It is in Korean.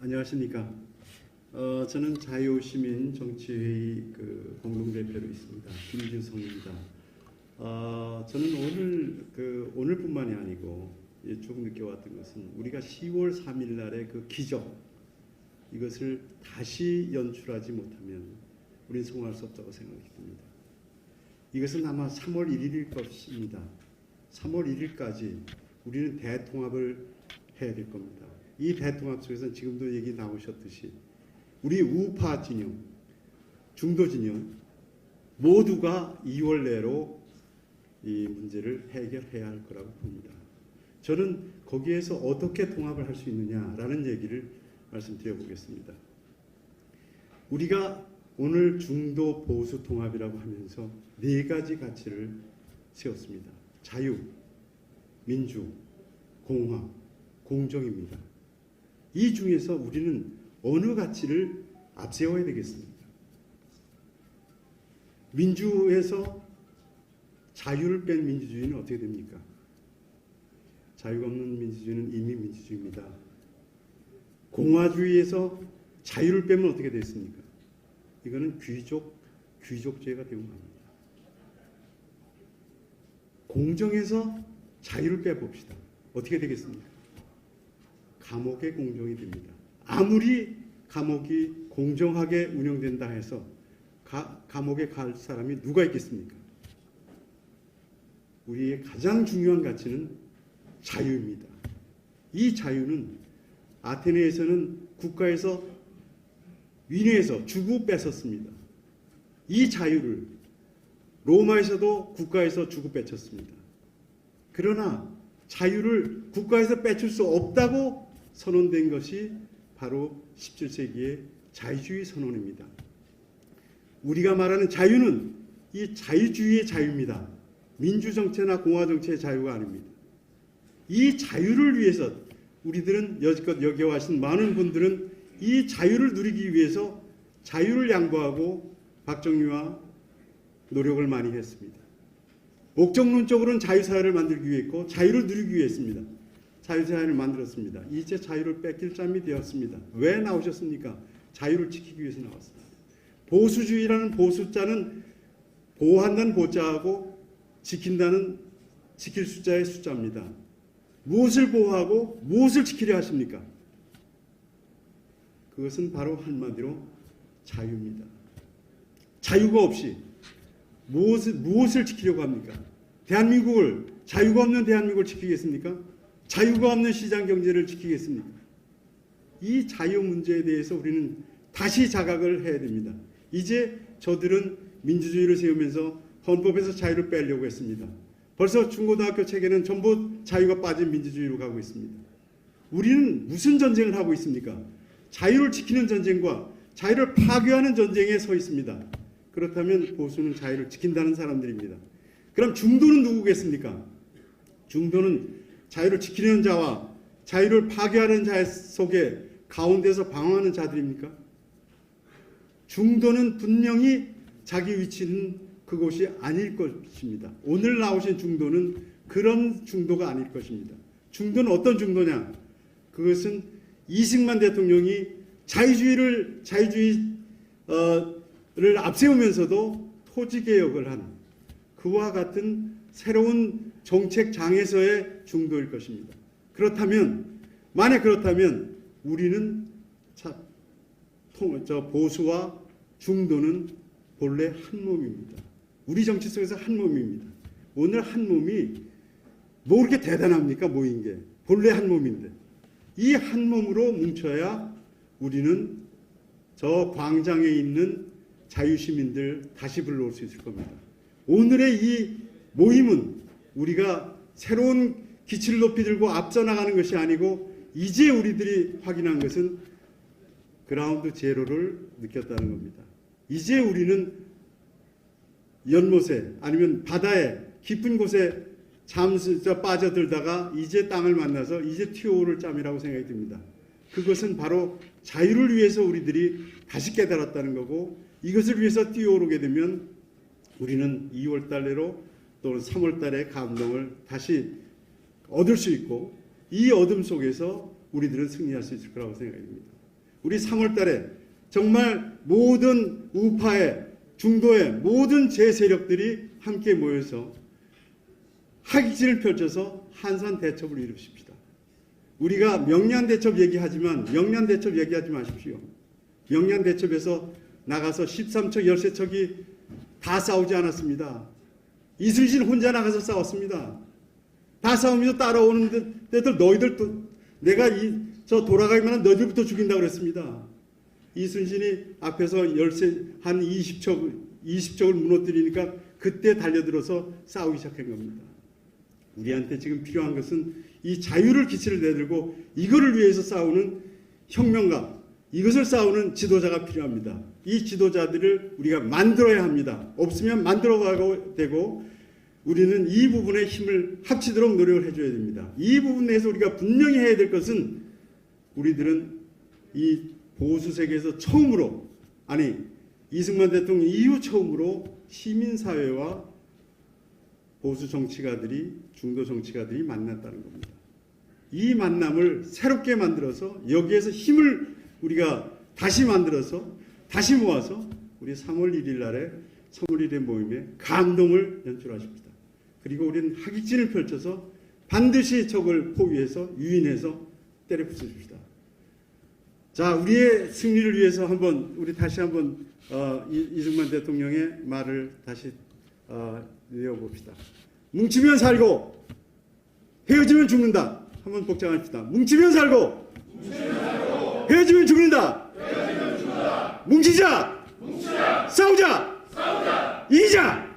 안녕하십니까. 저는 자유시민정치회의 공동대표로 있습니다. 김규성입니다. 저는 오늘뿐만이 아니고 쭉 느껴왔던 것은 우리가 10월 3일 날의 그 기적, 이것을 다시 연출하지 못하면 우리는 성공할 수 없다고 생각이 듭니다. 이것은 아마 3월 1일일 것입니다. 3월 1일까지 우리는 대통합을 해야 될 겁니다. 이 대통합 속에서는 지금도 얘기 나오셨듯이 우리 우파 진영, 중도 진영 모두가 2월 내로 이 문제를 해결해야 할 거라고 봅니다. 저는 거기에서 어떻게 통합을 할 수 있느냐라는 얘기를 말씀드려 보겠습니다. 우리가 오늘 중도 보수 통합이라고 하면서 네 가지 가치를 세웠습니다. 자유, 민주, 공화, 공정입니다. 이 중에서 우리는 어느 가치를 앞세워야 되겠습니까? 민주에서 자유를 뺀 민주주의는 어떻게 됩니까? 자유가 없는 민주주의는 인민민주주의입니다. 공화주의에서 자유를 빼면 어떻게 됐습니까? 이거는 귀족주의가 되고 맙니다. 공정에서 자유를 빼봅시다. 어떻게 되겠습니까? 감옥의 공정이 됩니다. 아무리 감옥이 공정하게 운영된다 해서 감옥에 갈 사람이 누가 있겠습니까? 우리의 가장 중요한 가치는 자유입니다. 이 자유는 아테네에서는 국가에서 위내에서 주고 뺏었습니다. 이 자유를 로마에서도 국가에서 주고 뺏었습니다. 그러나 자유를 국가에서 뺏을 수 없다고 선언된 것이 바로 17세기의 자유주의 선언입니다. 우리가 말하는 자유는 이 자유주의의 자유입니다. 민주정체나 공화정체의 자유가 아닙니다. 이 자유를 위해서 우리들은 여지껏 여기 와신 많은 분들은 이 자유를 누리기 위해서 자유를 양보하고 박정희와 노력을 많이 했습니다. 목적론적으로는 자유사회를 만들기 위해 했고 자유를 누리기 위해 했습니다. 자유사회를 만들었습니다. 이제 자유를 뺏길 짬이 되었습니다. 왜 나오셨습니까? 자유를 지키기 위해서 나왔습니다. 보수주의라는 보수자는 보호한다는 보자하고 지킨다는 지킬 숫자의 숫자입니다. 무엇을 보호하고 무엇을 지키려 하십니까? 그것은 바로 한마디로 자유입니다. 자유가 없이 무엇을 지키려고 합니까? 대한민국을, 자유가 없는 대한민국을 지키겠습니까? 자유가 없는 시장 경제를 지키겠습니까? 이 자유 문제에 대해서 우리는 다시 자각을 해야 됩니다. 이제 저들은 민주주의를 세우면서 헌법에서 자유를 빼려고 했습니다. 벌써 중고등학교 책에는 전부 자유가 빠진 민주주의로 가고 있습니다. 우리는 무슨 전쟁을 하고 있습니까? 자유를 지키는 전쟁과 자유를 파괴하는 전쟁에 서 있습니다. 그렇다면 보수는 자유를 지킨다는 사람들입니다. 그럼 중도는 누구겠습니까? 중도는 자유를 지키는 자와 자유를 파괴하는 자 속에 가운데서 방황하는 자들입니까? 중도는 분명히 자기 위치는 그곳이 아닐 것입니다. 오늘 나오신 중도는 그런 중도가 아닐 것입니다. 중도는 어떤 중도냐? 그것은 이승만 대통령이 자유주의를 앞세우면서도 토지개혁을 한 그와 같은 새로운 정책 장에서의 중도일 것입니다. 만약 그렇다면 우리는 보수와 중도는 본래 한 몸입니다. 우리 정치 속에서 한 몸입니다. 오늘 한 몸이 뭐 그렇게 대단합니까? 모인 게. 본래 한 몸인데. 이 한 몸으로 뭉쳐야 우리는 저 광장에 있는 자유시민들 다시 불러올 수 있을 겁니다. 오늘의 이 모임은 우리가 새로운 기치를 높이 들고 앞서 나가는 것이 아니고 이제 우리들이 확인한 것은 그라운드 제로를 느꼈다는 겁니다. 이제 우리는 연못에 아니면 바다에 깊은 곳에 빠져들다가 이제 땅을 만나서 이제 튀어오를 짬이라고 생각이 듭니다. 그것은 바로 자유를 위해서 우리들이 다시 깨달았다는 거고 이것을 위해서 뛰어오르게 되면 우리는 2월 달내로 또는 3월 달에 감동을 다시 얻을 수 있고 이 어둠 속에서 우리들은 승리할 수 있을 거라고 생각이 듭니다. 우리 3월 달에 정말 모든 우파의 중도의 모든 제 세력들이 함께 모여서 학익진을 펼쳐서 한산 대첩을 이루십시다. 우리가 명량 대첩 얘기하지만 명량 대첩 얘기하지 마십시오. 명량 대첩에서 나가서 13척, 13척이 다 싸우지 않았습니다. 이순신 혼자 나가서 싸웠습니다. 다 싸우면서 따라오는 데들 너희들 또 내가 저 돌아가기만 너희들부터 죽인다고 그랬습니다. 이순신이 앞에서 한 20척을 무너뜨리니까 그때 달려들어서 싸우기 시작한 겁니다. 우리한테 지금 필요한 것은 이 자유를 기치를 내들고 이거를 위해서 싸우는 혁명가, 이것을 싸우는 지도자가 필요합니다. 이 지도자들을 우리가 만들어야 합니다. 없으면 만들어가고 되고 우리는 이 부분에 힘을 합치도록 노력을 해줘야 됩니다. 이 부분에서 우리가 분명히 해야 될 것은 우리들은 이 보수 세계에서 처음으로, 아니 이승만 대통령 이후 처음으로 시민사회와 보수 정치가들이, 중도 정치가들이 만났다는 겁니다. 이 만남을 새롭게 만들어서 여기에서 힘을 우리가 다시 만들어서 다시 모아서 우리 3월 1일 날에 3월 1일 모임에 감동을 연출하십니다. 그리고 우리는 학익진을 펼쳐서 반드시 적을 포위해서 유인해서 때려 부숴줍시다. 자, 우리의 승리를 위해서 우리 다시 한번 이승만 대통령의 말을 다시 외워봅시다. 뭉치면 살고 헤어지면 죽는다. 한번 복장합시다. 뭉치면 살고 헤어지면 죽는다. 뭉치자. 싸우자. 이기자.